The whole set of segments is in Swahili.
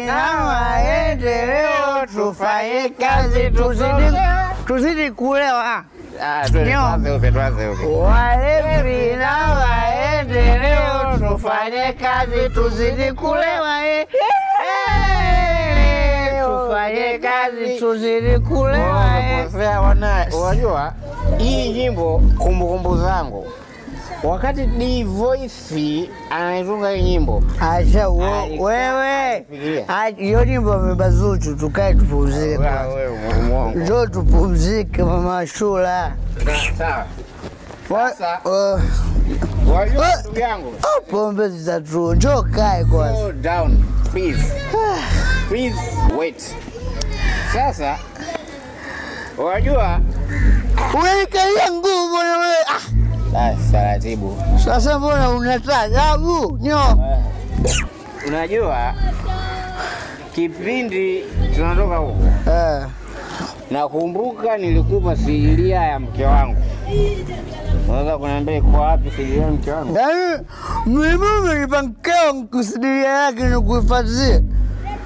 na maendeleo, tufanye kazi tuzidi kulewa. Walevi na maendeleo, tufanye kazi tuzidi kulewa. Tufanye kazi tuzidi kulewa. Unajua hii nyimbo kumbukumbu zangu. Wakati D Voice anaitunga hii nyimbo. Acha wewe. Hiyo nyimbo amebazuchu, tukae tupumzike. Njoo tupumzike mama Shula. Sawa. Sasa wajua ndugu yangu. Pombe zitatu. Njoo kae kwanza. Slow down please. Please wait. Sasa wajua unanikalia nguvu na wewe. Taratibu. Sasa mbona unataka nyo? Unajua kipindi tunatoka huko. Nakumbuka nilikupa siria ya mke wangu. Unaweza kuniambia iko wapi siria ya mke wangu? Mimi nilipangea kusidia yake ni kuhifadhia.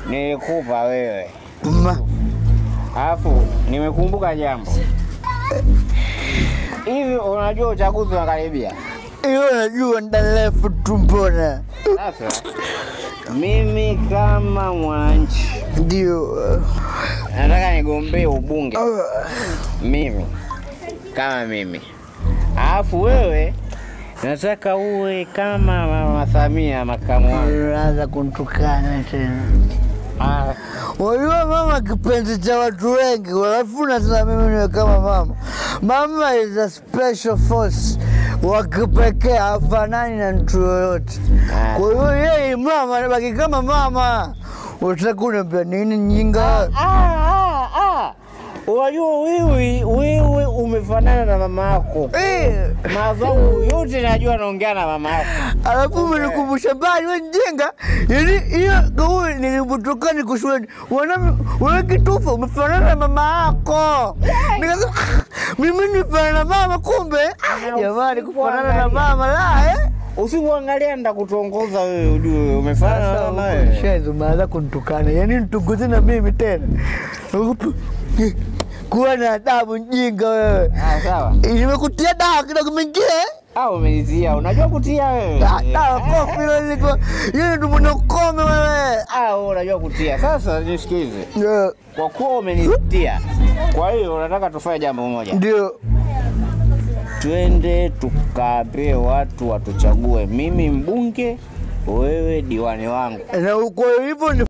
Nilikupa wewe. Alafu nimekumbuka jambo. Hivi unajua uchaguzi unakaribia? Hiyo najua ndalefu tumbona. Sasa mimi kama mwananchi ndio nataka nigombee ubunge. Mimi kama mimi. Alafu wewe nataka uwe kama Mama Samia makamu wangu. Unaanza kuntukana tena. Wajua mama kipenzi cha watu wengi, alafu unasema mimi niwe kama mama. Mama is a special force. Wakipekee hafanani na mtu yoyote. Kwa hiyo yeye mama anabaki kama mama. Utakuna pia nini nyinga? Unajua wewe umefanana na mama yako. Mazangu yote najua naongea na mama yako. Alafu umenikumbusha bali wewe mjinga. Yaani hiyo gauni nilipotoka niko shuleni. Wewe kitufa umefanana na mama yako. Nikasema mimi nifanana na mama kumbe. Jamani kufanana na mama la Usimuangalia ndakutongoza wewe ujue umefanana na wewe. Shezo maana kuntukana. Yaani nitukuze na mimi tena. Kuwa na adabu mjinga wewe. Sawa. Nimekutia dawa kidogo mengine. Umenizia. Unajua kutia wewe. Dawa kofi liko. Yeye ndio mnakome wewe. Unajua kutia. Sasa nisikize. Kwa kuwa umenitia. Kwa hiyo unataka tufanye jambo moja. Ndio. Twende tukape watu watuchague. Mimi mbunge, wewe diwani wangu. Na uko hivyo